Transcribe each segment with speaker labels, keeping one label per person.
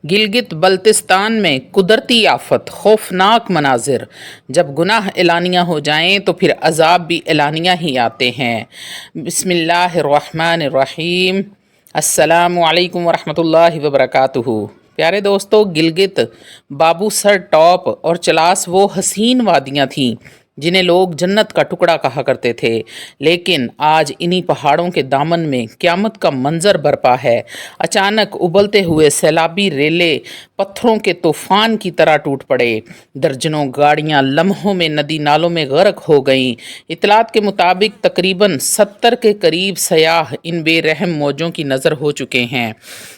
Speaker 1: گلگت بلتستان میں قدرتی آفت، خوفناک مناظر۔ جب گناہ اعلانیہ ہو جائیں تو پھر عذاب بھی اعلانیہ ہی آتے ہیں۔ بسم اللہ الرحمن الرحیم۔ السلام علیکم ورحمۃ اللہ وبرکاتہ۔ پیارے دوستو، گلگت، بابو سر ٹاپ اور چلاس وہ حسین وادیاں تھیں جنہیں لوگ جنت کا ٹکڑا کہا کرتے تھے، لیکن آج انہی پہاڑوں کے دامن میں قیامت کا منظر برپا ہے۔ اچانک ابلتے ہوئے سیلابی ریلے پتھروں کے طوفان کی طرح ٹوٹ پڑے، درجنوں گاڑیاں لمحوں میں ندی نالوں میں غرق ہو گئیں۔ اطلاعات کے مطابق تقریباً 70 کے قریب سیاح ان بے رحم موجوں کی نظر ہو چکے ہیں۔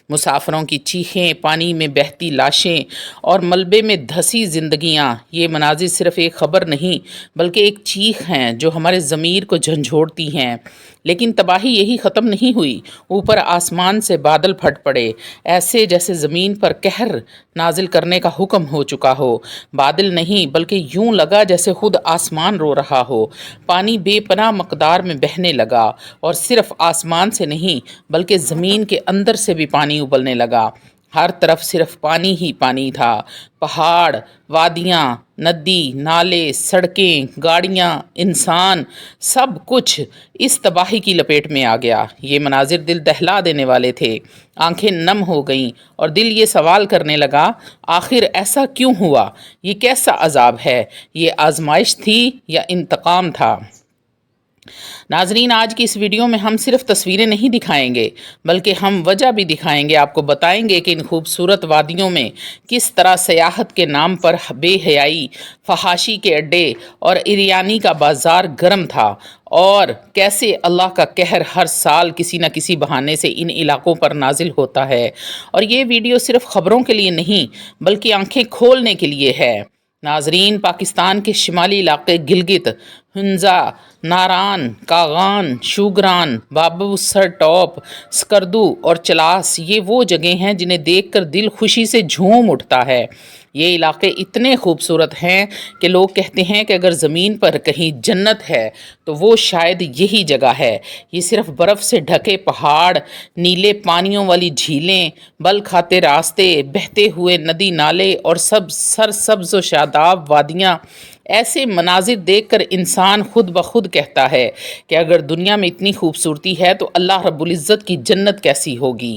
Speaker 1: مسافروں کی چیخیں، پانی میں بہتی لاشیں اور ملبے میں دھسی زندگیاں، یہ مناظر صرف ایک خبر نہیں بلکہ ایک چیخ ہیں جو ہمارے ضمیر کو جھنجھوڑتی ہیں۔ لیکن تباہی یہی ختم نہیں ہوئی۔ اوپر آسمان سے بادل پھٹ پڑے، ایسے جیسے زمین پر قہر نازل کرنے کا حکم ہو چکا ہو۔ بادل نہیں بلکہ یوں لگا جیسے خود آسمان رو رہا ہو۔ پانی بے پناہ مقدار میں بہنے لگا، اور صرف آسمان سے نہیں بلکہ زمین کے اندر سے بھی پانی ابلنے لگا۔ ہر طرف صرف پانی ہی پانی تھا۔ پہاڑ، وادیاں، ندی، نالے، سڑکیں، گاڑیاں، انسان، سب کچھ اس تباہی کی لپیٹ میں آ گیا۔ یہ مناظر دل دہلا دینے والے تھے۔ آنکھیں نم ہو گئیں اور دل یہ سوال کرنے لگا، آخر ایسا کیوں ہوا؟ یہ کیسا عذاب ہے؟ یہ آزمائش تھی یا انتقام تھا؟ ناظرین، آج کی اس ویڈیو میں ہم صرف تصویریں نہیں دکھائیں گے بلکہ ہم وجہ بھی دکھائیں گے، آپ کو بتائیں گے کہ ان خوبصورت وادیوں میں کس طرح سیاحت کے نام پر بے حیائی، فحاشی کے اڈے اور عریانی کا بازار گرم تھا، اور کیسے اللہ کا قہر ہر سال کسی نہ کسی بہانے سے ان علاقوں پر نازل ہوتا ہے۔ اور یہ ویڈیو صرف خبروں کے لیے نہیں بلکہ آنکھیں کھولنے کے لیے ہے۔ ناظرین، پاکستان کے شمالی علاقے گلگت، ہنزا، ناران، کاغان، شوگران، بابو سر ٹاپ، سکردو اور چلاس، یہ وہ جگہیں ہیں جنہیں دیکھ کر دل خوشی سے جھوم اٹھتا ہے۔ یہ علاقے اتنے خوبصورت ہیں کہ لوگ کہتے ہیں کہ اگر زمین پر کہیں جنت ہے تو وہ شاید یہی جگہ ہے۔ یہ صرف برف سے ڈھکے پہاڑ، نیلے پانیوں والی جھیلیں، بل کھاتے راستے، بہتے ہوئے ندی نالے اور سرسبز و شاداب وادیاں، ایسے مناظر دیکھ کر انسان خود بخود کہتا ہے کہ اگر دنیا میں اتنی خوبصورتی ہے تو اللہ رب العزت کی جنت کیسی ہوگی۔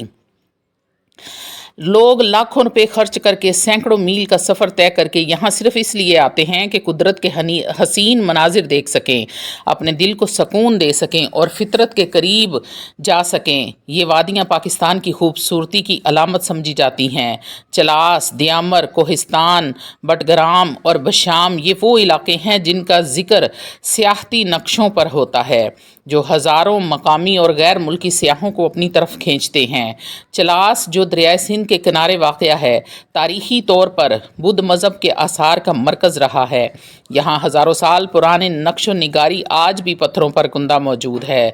Speaker 1: لوگ لاکھوں روپے خرچ کر کے سینکڑوں میل کا سفر طے کر کے یہاں صرف اس لیے آتے ہیں کہ قدرت کے حسین مناظر دیکھ سکیں، اپنے دل کو سکون دے سکیں اور فطرت کے قریب جا سکیں۔ یہ وادیاں پاکستان کی خوبصورتی کی علامت سمجھی جاتی ہیں۔ چلاس، دیامر، کوہستان، بٹگرام اور بشام، یہ وہ علاقے ہیں جن کا ذکر سیاحتی نقشوں پر ہوتا ہے جو ہزاروں مقامی اور غیر ملکی سیاحوں کو اپنی طرف کھینچتے ہیں۔ چلاس، جو دریائے سندھ کے کنارے واقع ہے، تاریخی طور پر بدھ مذہب کے آثار کا مرکز رہا ہے۔ یہاں ہزاروں سال پرانے نقش و نگاری آج بھی پتھروں پر کندہ موجود ہے۔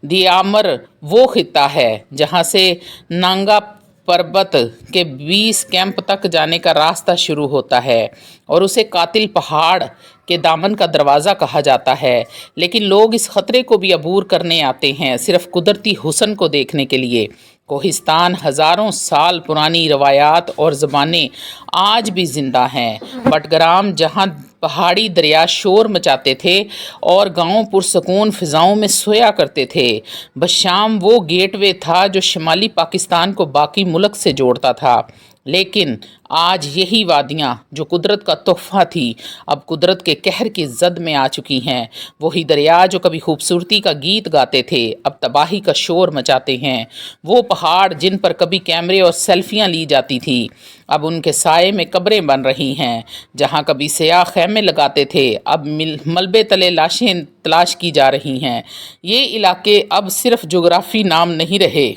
Speaker 1: دیامر وہ خطہ ہے جہاں سے نانگا پربت کے 20 کیمپ تک جانے کا راستہ شروع ہوتا ہے اور اسے قاتل پہاڑ کے دامن کا دروازہ کہا جاتا ہے، لیکن لوگ اس خطرے کو بھی عبور کرنے آتے ہیں صرف قدرتی حسن کو دیکھنے کے لیے۔ کوہستان، ہزاروں سال پرانی روایات اور زبانیں آج بھی زندہ ہیں۔ بٹگرام، جہاں پہاڑی دریا شور مچاتے تھے اور گاؤں پرسکون فضاؤں میں سویا کرتے تھے۔ بشام وہ گیٹ وے تھا جو شمالی پاکستان کو باقی ملک سے جوڑتا تھا، لیکن آج یہی وادیاں جو قدرت کا تحفہ تھی اب قدرت کے قہر کی زد میں آ چکی ہیں۔ وہی دریا جو کبھی خوبصورتی کا گیت گاتے تھے اب تباہی کا شور مچاتے ہیں۔ وہ پہاڑ جن پر کبھی کیمرے اور سیلفیاں لی جاتی تھی اب ان کے سائے میں قبریں بن رہی ہیں۔ جہاں کبھی سیاح خیمے لگاتے تھے اب ملبے تلے لاشیں تلاش کی جا رہی ہیں۔ یہ علاقے اب صرف جغرافی نام نہیں رہے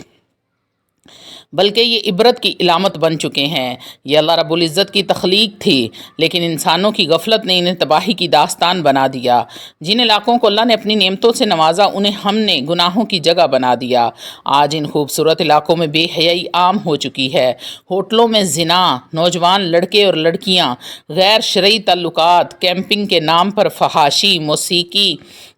Speaker 1: بلکہ یہ عبرت کی علامت بن چکے ہیں۔ یہ اللہ رب العزت کی تخلیق تھی، لیکن انسانوں کی غفلت نے انہیں تباہی کی داستان بنا دیا۔ جن علاقوں کو اللہ نے اپنی نعمتوں سے نوازا انہیں ہم نے گناہوں کی جگہ بنا دیا۔ آج ان خوبصورت علاقوں میں بے حیائی عام ہو چکی ہے۔ ہوٹلوں میں زنا، نوجوان لڑکے اور لڑکیاں، غیر شرعی تعلقات، کیمپنگ کے نام پر فحاشی، موسیقی،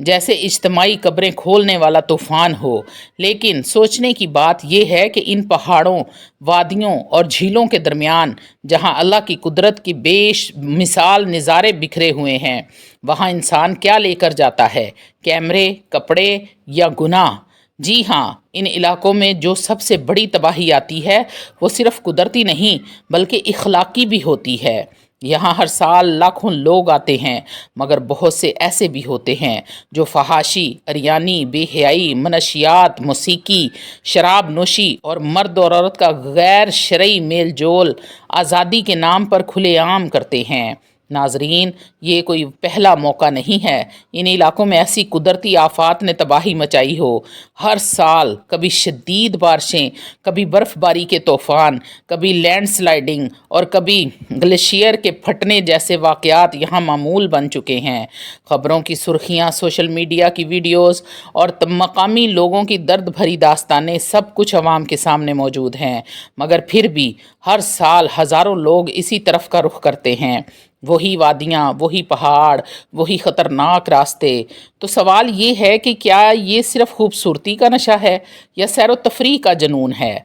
Speaker 1: جیسے اجتماعی قبریں کھولنے والا طوفان ہو۔ لیکن سوچنے کی بات یہ ہے کہ ان پہاڑوں، وادیوں اور جھیلوں کے درمیان جہاں اللہ کی قدرت کی بے مثال نظارے بکھرے ہوئے ہیں، وہاں انسان کیا لے کر جاتا ہے؟ کیمرے، کپڑے یا گناہ؟ جی ہاں، ان علاقوں میں جو سب سے بڑی تباہی آتی ہے وہ صرف قدرتی نہیں بلکہ اخلاقی بھی ہوتی ہے۔ یہاں ہر سال لاکھوں لوگ آتے ہیں، مگر بہت سے ایسے بھی ہوتے ہیں جو فحاشی، عریانی، بے حیائی، منشیات، موسیقی، شراب نوشی اور مرد اور عورت کا غیر شرعی میل جول آزادی کے نام پر کھلے عام کرتے ہیں۔ ناظرین، یہ کوئی پہلا موقع نہیں ہے۔ ان علاقوں میں ایسی قدرتی آفات نے تباہی مچائی ہو۔ ہر سال کبھی شدید بارشیں، کبھی برف باری کے طوفان، کبھی لینڈ سلائیڈنگ اور کبھی گلیشیئر کے پھٹنے جیسے واقعات یہاں معمول بن چکے ہیں۔ خبروں کی سرخیاں، سوشل میڈیا کی ویڈیوز اور مقامی لوگوں کی درد بھری داستانیں سب کچھ عوام کے سامنے موجود ہیں، مگر پھر بھی ہر سال ہزاروں لوگ اسی طرف کا رخ کرتے ہیں۔ وہی وادیاں، وہی پہاڑ، وہی خطرناک راستے۔ تو سوال یہ ہے کہ کیا یہ صرف خوبصورتی کا نشہ ہے یا سیر و تفریح کا جنون ہے؟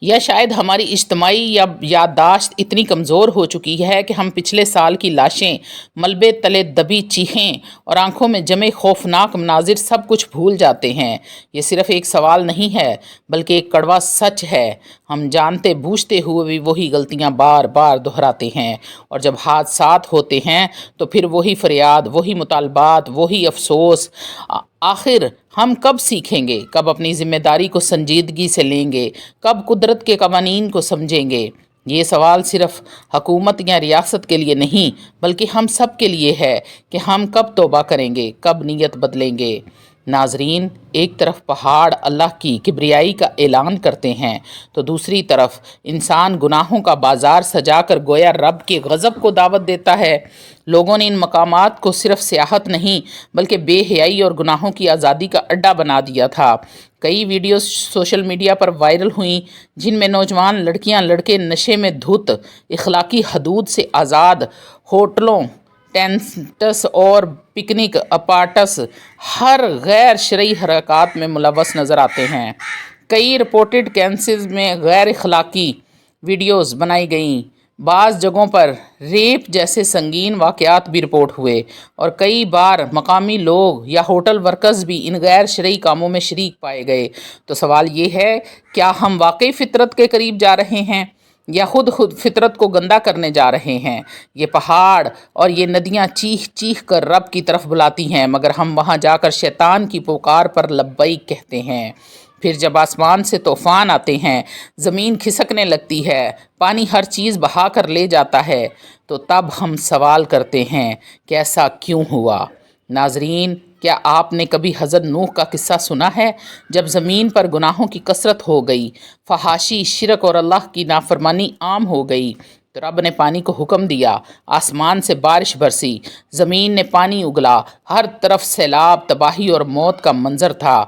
Speaker 1: یا شاید ہماری اجتماعی یا یادداشت اتنی کمزور ہو چکی ہے کہ ہم پچھلے سال کی لاشیں، ملبے تلے دبی چیخیں اور آنکھوں میں جمے خوفناک مناظر سب کچھ بھول جاتے ہیں۔ یہ صرف ایک سوال نہیں ہے بلکہ ایک کڑوا سچ ہے۔ ہم جانتے بوجھتے ہوئے بھی وہی غلطیاں بار بار دہراتے ہیں، اور جب حادثات ہوتے ہیں تو پھر وہی فریاد، وہی مطالبات، وہی افسوس۔ آخر ہم کب سیکھیں گے؟ کب اپنی ذمہ داری کو سنجیدگی سے لیں گے؟ کب قدرت کے قوانین کو سمجھیں گے؟ یہ سوال صرف حکومت یا ریاست کے لیے نہیں بلکہ ہم سب کے لیے ہے کہ ہم کب توبہ کریں گے، کب نیت بدلیں گے۔ ناظرین، ایک طرف پہاڑ اللہ کی کبریائی کا اعلان کرتے ہیں تو دوسری طرف انسان گناہوں کا بازار سجا کر گویا رب کے غضب کو دعوت دیتا ہے۔ لوگوں نے ان مقامات کو صرف سیاحت نہیں بلکہ بے حیائی اور گناہوں کی آزادی کا اڈا بنا دیا تھا۔ کئی ویڈیوز سوشل میڈیا پر وائرل ہوئیں جن میں نوجوان لڑکیاں لڑکے نشے میں دھت، اخلاقی حدود سے آزاد ہوٹلوں، ٹینٹس اور پکنک اپارٹس ہر غیر شرعی حرکات میں ملوث نظر آتے ہیں۔ کئی رپورٹڈ کیسز میں غیر اخلاقی ویڈیوز بنائی گئیں، بعض جگہوں پر ریپ جیسے سنگین واقعات بھی رپورٹ ہوئے، اور کئی بار مقامی لوگ یا ہوٹل ورکرز بھی ان غیر شرعی کاموں میں شریک پائے گئے۔ تو سوال یہ ہے، کیا ہم واقعی فطرت کے قریب جا رہے ہیں یا خود فطرت کو گندا کرنے جا رہے ہیں؟ یہ پہاڑ اور یہ ندیاں چیخ چیخ کر رب کی طرف بلاتی ہیں، مگر ہم وہاں جا کر شیطان کی پکار پر لبیک کہتے ہیں۔ پھر جب آسمان سے طوفان آتے ہیں، زمین کھسکنے لگتی ہے، پانی ہر چیز بہا کر لے جاتا ہے، تو تب ہم سوال کرتے ہیں کہ ایسا کیوں ہوا؟ ناظرین، کیا آپ نے کبھی حضرت نوح کا قصہ سنا ہے؟ جب زمین پر گناہوں کی کثرت ہو گئی، فحاشی، شرک اور اللہ کی نافرمانی عام ہو گئی، تو رب نے پانی کو حکم دیا، آسمان سے بارش برسی، زمین نے پانی اگلا، ہر طرف سیلاب، تباہی اور موت کا منظر تھا۔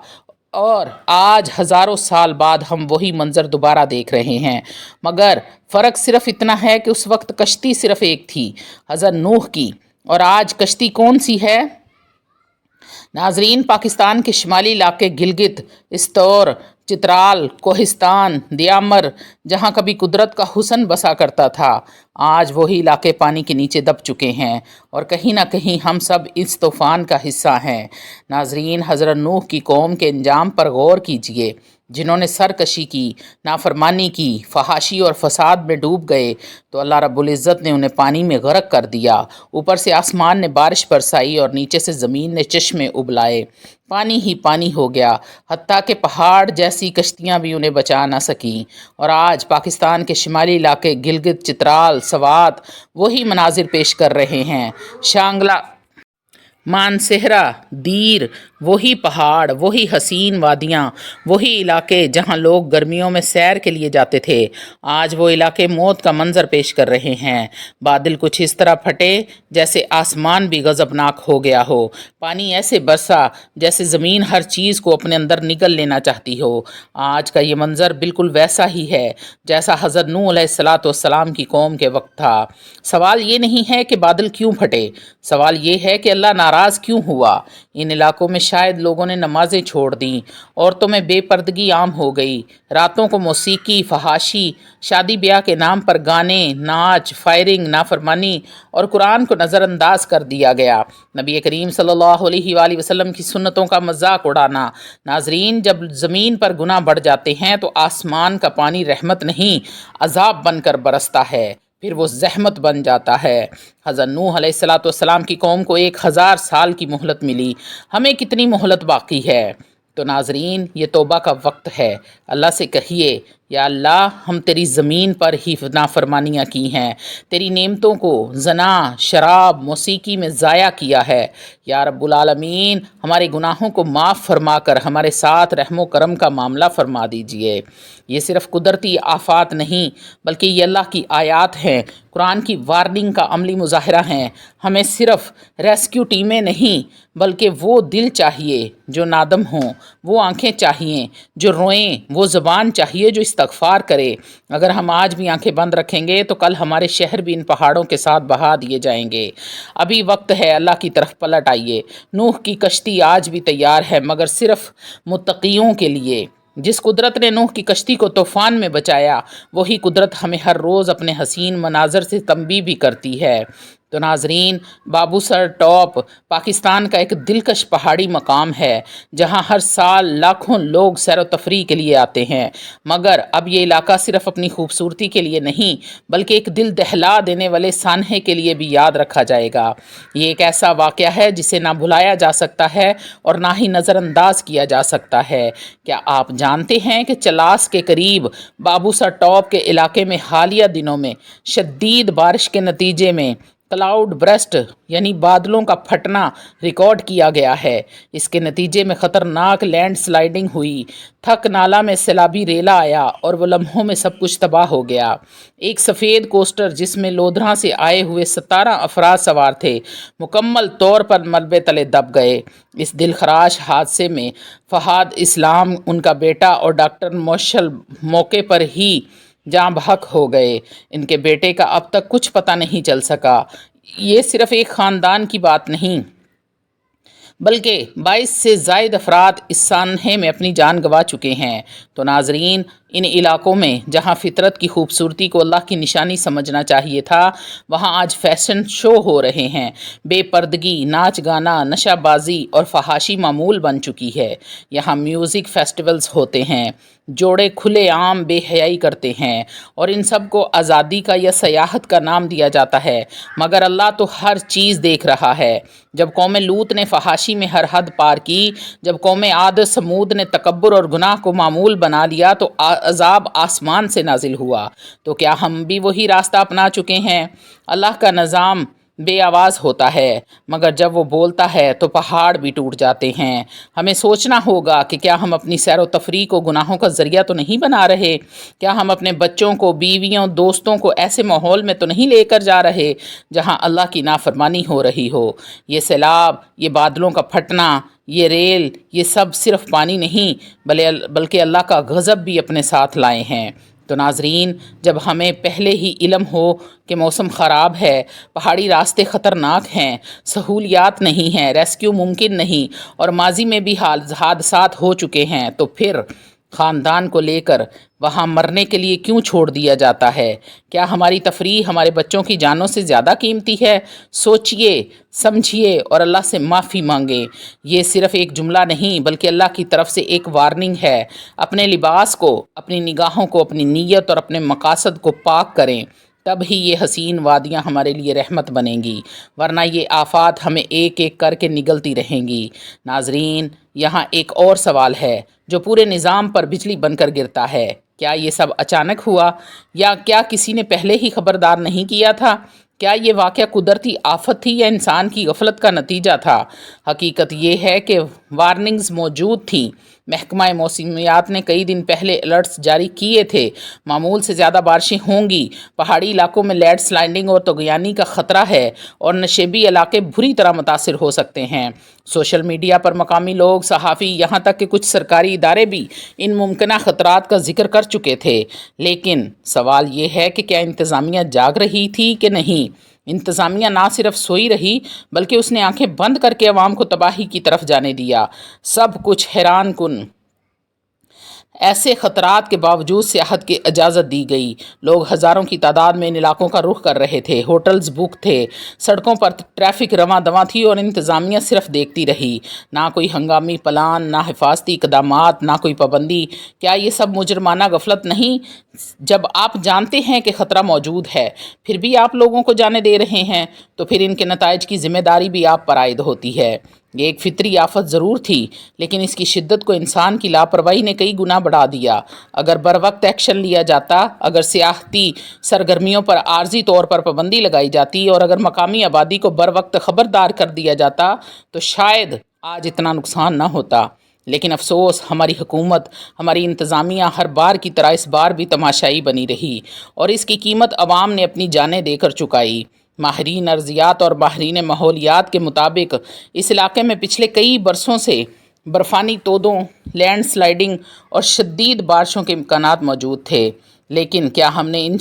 Speaker 1: اور آج ہزاروں سال بعد ہم وہی منظر دوبارہ دیکھ رہے ہیں، مگر فرق صرف اتنا ہے کہ اس وقت کشتی صرف ایک تھی، حضرت نوح کی، اور آج کشتی کون سی ہے؟ ناظرین، پاکستان کے شمالی علاقے گلگت، استور، چترال، کوہستان، دیامر، جہاں کبھی قدرت کا حسن بسا کرتا تھا، آج وہی علاقے پانی کے نیچے دب چکے ہیں، اور کہیں نہ کہیں ہم سب اس طوفان کا حصہ ہیں۔ ناظرین، حضرت نوح کی قوم کے انجام پر غور کیجئے۔ جنہوں نے سرکشی کی، نافرمانی کی، فحاشی اور فساد میں ڈوب گئے، تو اللہ رب العزت نے انہیں پانی میں غرق کر دیا۔ اوپر سے آسمان نے بارش برسائی اور نیچے سے زمین نے چشمے ابلائے، پانی ہی پانی ہو گیا، حتیٰ کہ پہاڑ جیسی کشتیاں بھی انہیں بچا نہ سکیں۔ اور آج پاکستان کے شمالی علاقے گلگت، چترال، سوات وہی مناظر پیش کر رہے ہیں۔ شانگلہ، مانسہرہ، دیر، وہی پہاڑ، وہی حسین وادیاں، وہی علاقے جہاں لوگ گرمیوں میں سیر کے لیے جاتے تھے، آج وہ علاقے موت کا منظر پیش کر رہے ہیں۔ بادل کچھ اس طرح پھٹے جیسے آسمان بھی غضبناک ہو گیا ہو، پانی ایسے برسا جیسے زمین ہر چیز کو اپنے اندر نگل لینا چاہتی ہو۔ آج کا یہ منظر بالکل ویسا ہی ہے جیسا حضرت نوح علیہ السلام کی قوم کے وقت تھا۔ سوال یہ نہیں ہے کہ بادل کیوں پھٹے، سوال یہ ہے کہ اللہ ناراض ناراض کیوں ہوا؟ ان علاقوں میں شاید لوگوں نے نمازیں چھوڑ دیں، عورتوں میں بے پردگی عام ہو گئی، راتوں کو موسیقی، فحاشی، شادی بیاہ کے نام پر گانے، ناچ، فائرنگ، نافرمانی اور قرآن کو نظر انداز کر دیا گیا، نبی کریم صلی اللہ علیہ وآلہ وسلم کی سنتوں کا مذاق اڑانا۔ ناظرین، جب زمین پر گناہ بڑھ جاتے ہیں تو آسمان کا پانی رحمت نہیں عذاب بن کر برستا ہے، پھر وہ زحمت بن جاتا ہے۔ حضرت نوح علیہ السلام کی قوم کو 1000 سال کی مہلت ملی، ہمیں کتنی مہلت باقی ہے؟ تو ناظرین، یہ توبہ کا وقت ہے۔ اللہ سے کہیے، یا اللہ، ہم تیری زمین پر ہی نافرمانیاں کی ہیں، تیری نعمتوں کو زنا، شراب، موسیقی میں ضائع کیا ہے۔ یا رب العالمین، ہمارے گناہوں کو معاف فرما کر ہمارے ساتھ رحم و کرم کا معاملہ فرما دیجئے۔ یہ صرف قدرتی آفات نہیں بلکہ یہ اللہ کی آیات ہیں، قرآن کی وارننگ کا عملی مظاہرہ ہیں۔ ہمیں صرف ریسکیو ٹیمیں نہیں بلکہ وہ دل چاہیے جو نادم ہوں، وہ آنکھیں چاہیے جو روئیں، وہ زبان چاہیے جو استغفار کرے۔ اگر ہم آج بھی آنکھیں بند رکھیں گے تو کل ہمارے شہر بھی ان پہاڑوں کے ساتھ بہا دیے جائیں گے۔ ابھی وقت ہے، اللہ کی طرف پلٹ آئیے۔ نوح کی کشتی آج بھی تیار ہے مگر صرف متقیوں کے لیے۔ جس قدرت نے نوح کی کشتی کو طوفان میں بچایا، وہی قدرت ہمیں ہر روز اپنے حسین مناظر سے تنبیہ بھی کرتی ہے۔ تو ناظرین، بابو سر ٹاپ پاکستان کا ایک دلکش پہاڑی مقام ہے جہاں ہر سال لاکھوں لوگ سیر و تفریح کے لیے آتے ہیں، مگر اب یہ علاقہ صرف اپنی خوبصورتی کے لیے نہیں بلکہ ایک دل دہلا دینے والے سانحے کے لیے بھی یاد رکھا جائے گا۔ یہ ایک ایسا واقعہ ہے جسے نہ بھلایا جا سکتا ہے اور نہ ہی نظر انداز کیا جا سکتا ہے۔ کیا آپ جانتے ہیں کہ چلاس کے قریب بابو سر ٹاپ کے علاقے میں حالیہ دنوں میں شدید بارش کے نتیجے میں کلاؤڈ برسٹ یعنی بادلوں کا پھٹنا ریکارڈ کیا گیا ہے؟ اس کے نتیجے میں خطرناک لینڈ سلائیڈنگ ہوئی، تھک نالا میں سیلابی ریلا آیا اور وہ لمحوں میں سب کچھ تباہ ہو گیا۔ ایک سفید کوسٹر جس میں لودھراں سے آئے ہوئے 17 افراد سوار تھے، مکمل طور پر ملبے تلے دب گئے۔ اس دلخراش حادثے میں فہد اسلام، ان کا بیٹا اور ڈاکٹر موشل موقع پر ہی جاں بحق ہو گئے۔ ان کے بیٹے کا اب تک کچھ پتہ نہیں چل سکا۔ یہ صرف ایک خاندان کی بات نہیں بلکہ 22 سے زائد افراد اس سانحے میں اپنی جان گنوا چکے ہیں۔ تو ناظرین، ان علاقوں میں جہاں فطرت کی خوبصورتی کو اللہ کی نشانی سمجھنا چاہیے تھا، وہاں آج فیشن شو ہو رہے ہیں، بے پردگی، ناچ گانا، نشہ بازی اور فحاشی معمول بن چکی ہے۔ یہاں میوزک فیسٹیولز ہوتے ہیں، جوڑے کھلے عام بے حیائی کرتے ہیں اور ان سب کو آزادی کا یا سیاحت کا نام دیا جاتا ہے، مگر اللہ تو ہر چیز دیکھ رہا ہے۔ جب قوم لوط نے فحاشی میں ہر حد پار کی، جب قوم عاد سمود نے تکبر اور گناہ کو معمول بنا لیا تو عذاب آسمان سے نازل ہوا۔ تو کیا ہم بھی وہی راستہ اپنا چکے ہیں؟ اللہ کا نظام بے آواز ہوتا ہے مگر جب وہ بولتا ہے تو پہاڑ بھی ٹوٹ جاتے ہیں۔ ہمیں سوچنا ہوگا کہ کیا ہم اپنی سیر و تفریح کو گناہوں کا ذریعہ تو نہیں بنا رہے؟ کیا ہم اپنے بچوں کو، بیویوں، دوستوں کو ایسے ماحول میں تو نہیں لے کر جا رہے جہاں اللہ کی نافرمانی ہو رہی ہو؟ یہ سیلاب، یہ بادلوں کا پھٹنا، یہ ریل، یہ سب صرف پانی نہیں بلکہ اللہ کا غضب بھی اپنے ساتھ لائے ہیں۔ تو ناظرین، جب ہمیں پہلے ہی علم ہو کہ موسم خراب ہے، پہاڑی راستے خطرناک ہیں، سہولیات نہیں ہیں، ریسکیو ممکن نہیں اور ماضی میں بھی حادثات ہو چکے ہیں، تو پھر خاندان کو لے کر وہاں مرنے کے لیے کیوں چھوڑ دیا جاتا ہے؟ کیا ہماری تفریح ہمارے بچوں کی جانوں سے زیادہ قیمتی ہے؟ سوچئے، سمجھیے اور اللہ سے معافی مانگیں۔ یہ صرف ایک جملہ نہیں بلکہ اللہ کی طرف سے ایک وارننگ ہے۔ اپنے لباس کو، اپنی نگاہوں کو، اپنی نیت اور اپنے مقاصد کو پاک کریں، تب ہی یہ حسین وادیاں ہمارے لیے رحمت بنیں گی، ورنہ یہ آفات ہمیں ایک ایک کر کے نگلتی رہیں گی۔ ناظرین، یہاں ایک اور سوال ہے جو پورے نظام پر بجلی بن کر گرتا ہے۔ کیا یہ سب اچانک ہوا یا کیا کسی نے پہلے ہی خبردار نہیں کیا تھا؟ کیا یہ واقعہ قدرتی آفت تھی یا انسان کی غفلت کا نتیجہ تھا؟ حقیقت یہ ہے کہ وارننگز موجود تھیں۔ محکمہ موسمیات نے کئی دن پہلے الرٹس جاری کیے تھے، معمول سے زیادہ بارشیں ہوں گی، پہاڑی علاقوں میں لینڈ سلائڈنگ اور طغیانی کا خطرہ ہے اور نشیبی علاقے بری طرح متاثر ہو سکتے ہیں۔ سوشل میڈیا پر مقامی لوگ، صحافی، یہاں تک کہ کچھ سرکاری ادارے بھی ان ممکنہ خطرات کا ذکر کر چکے تھے، لیکن سوال یہ ہے کہ کیا انتظامیہ جاگ رہی تھی کہ نہیں؟ انتظامیہ نہ صرف سوئی رہی بلکہ اس نے آنکھیں بند کر کے عوام کو تباہی کی طرف جانے دیا۔ سب کچھ حیران کن۔ ایسے خطرات کے باوجود سیاحت کی اجازت دی گئی۔ لوگ ہزاروں کی تعداد میں ان علاقوں کا رخ کر رہے تھے، ہوٹلز بک تھے، سڑکوں پر ٹریفک رواں دواں تھی اور انتظامیہ صرف دیکھتی رہی۔ نہ کوئی ہنگامی پلان، نہ حفاظتی اقدامات، نہ کوئی پابندی۔ کیا یہ سب مجرمانہ غفلت نہیں؟ جب آپ جانتے ہیں کہ خطرہ موجود ہے پھر بھی آپ لوگوں کو جانے دے رہے ہیں تو پھر ان کے نتائج کی ذمہ داری بھی آپ پر عائد ہوتی ہے۔ یہ ایک فطری آفت ضرور تھی لیکن اس کی شدت کو انسان کی لاپرواہی نے کئی گنا بڑھا دیا۔ اگر بروقت ایکشن لیا جاتا، اگر سیاحتی سرگرمیوں پر عارضی طور پر پابندی لگائی جاتی اور اگر مقامی آبادی کو بروقت خبردار کر دیا جاتا تو شاید آج اتنا نقصان نہ ہوتا۔ لیکن افسوس، ہماری حکومت، ہماری انتظامیہ ہر بار کی طرح اس بار بھی تماشائی بنی رہی اور اس کی قیمت عوام نے اپنی جانیں دے کر چکائی۔ ماہرین ارضیات اور ماہرین ماحولیات کے مطابق اس علاقے میں پچھلے کئی برسوں سے برفانی تودوں، لینڈ سلائیڈنگ اور شدید بارشوں کے امکانات موجود تھے۔ لیکن کیا ہم نے ان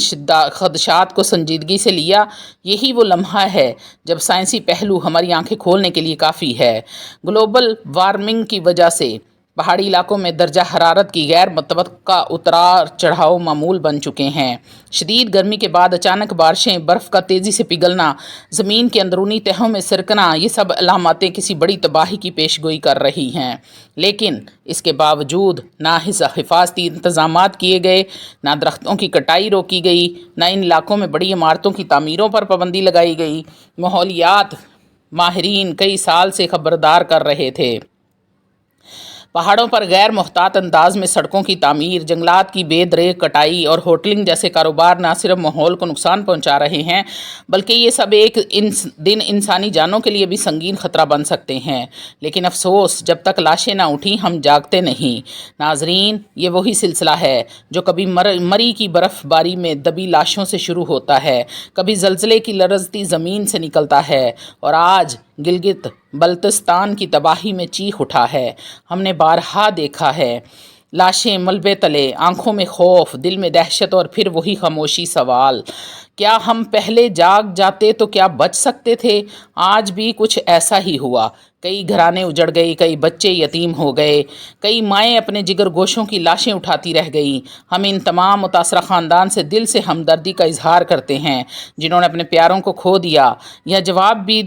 Speaker 1: خدشات کو سنجیدگی سے لیا؟ یہی وہ لمحہ ہے جب سائنسی پہلو ہماری آنکھیں کھولنے کے لیے کافی ہے۔ گلوبل وارمنگ کی وجہ سے پہاڑی علاقوں میں درجہ حرارت کی غیر متوقع اتار چڑھاؤ معمول بن چکے ہیں۔ شدید گرمی کے بعد اچانک بارشیں، برف کا تیزی سے پگھلنا، زمین کے اندرونی تہوں میں سرکنا، یہ سب علاماتیں کسی بڑی تباہی کی پیش گوئی کر رہی ہیں۔ لیکن اس کے باوجود نہ حفاظتی انتظامات کیے گئے، نہ درختوں کی کٹائی روکی گئی، نہ ان علاقوں میں بڑی عمارتوں کی تعمیروں پر پابندی لگائی گئی۔ ماحولیات ماہرین کئی سال سے خبردار کر رہے تھے۔ پہاڑوں پر غیر محتاط انداز میں سڑکوں کی تعمیر، جنگلات کی بے دریغ کٹائی اور ہوٹلنگ جیسے کاروبار نہ صرف ماحول کو نقصان پہنچا رہے ہیں بلکہ یہ سب ایک دن انسانی جانوں کے لیے بھی سنگین خطرہ بن سکتے ہیں۔ لیکن افسوس، جب تک لاشیں نہ اٹھیں ہم جاگتے نہیں۔ ناظرین، یہ وہی سلسلہ ہے جو کبھی مری کی برف باری میں دبی لاشوں سے شروع ہوتا ہے، کبھی زلزلے کی لرزتی زمین سے نکلتا ہے اور آج گلگت بلتستان کی تباہی میں چیخ اٹھا ہے۔ ہم نے بارہا دیکھا ہے، لاشیں ملبے تلے، آنکھوں میں خوف، دل میں دہشت اور پھر وہی خاموشی سوال، کیا ہم پہلے جاگ جاتے تو کیا بچ سکتے تھے؟ آج بھی کچھ ایسا ہی ہوا۔ کئی گھرانے اجڑ گئے، کئی بچے یتیم ہو گئے، کئی مائیں اپنے جگر گوشوں کی لاشیں اٹھاتی رہ گئیں۔ ہم ان تمام متاثرہ خاندان سے دل سے ہمدردی کا اظہار کرتے ہیں جنہوں نے اپنے پیاروں کو کھو دیا۔ یہ جواب بھی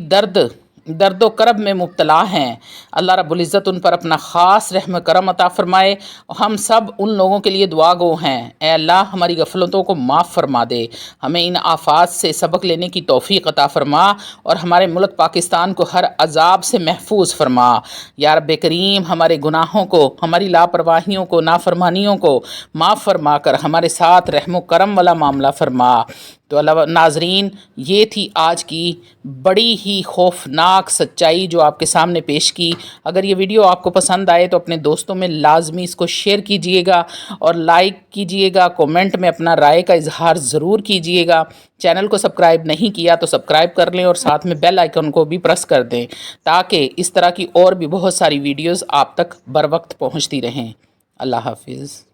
Speaker 1: درد و کرب میں مبتلا ہیں۔ اللہ رب العزت ان پر اپنا خاص رحم کرم عطا فرمائے اور ہم سب ان لوگوں کے لیے دعا گو ہیں۔ اے اللہ، ہماری غفلتوں کو معاف فرما دے، ہمیں ان آفات سے سبق لینے کی توفیق عطا فرما اور ہمارے ملک پاکستان کو ہر عذاب سے محفوظ فرما۔ یا رب کریم، ہمارے گناہوں کو، ہماری لاپرواہیوں کو، نافرمانیوں کو معاف فرما کر ہمارے ساتھ رحم و کرم والا معاملہ فرما۔ تو ناظرین، یہ تھی آج کی بڑی ہی خوفناک سچائی جو آپ کے سامنے پیش کی۔ اگر یہ ویڈیو آپ کو پسند آئے تو اپنے دوستوں میں لازمی اس کو شیئر کیجئے گا اور لائک کیجئے گا، کومنٹ میں اپنا رائے کا اظہار ضرور کیجئے گا۔ چینل کو سبسکرائب نہیں کیا تو سبسکرائب کر لیں اور ساتھ میں بیل آئیکن کو بھی پریس کر دیں تاکہ اس طرح کی اور بھی بہت ساری ویڈیوز آپ تک بر وقت پہنچتی رہیں۔ اللہ حافظ۔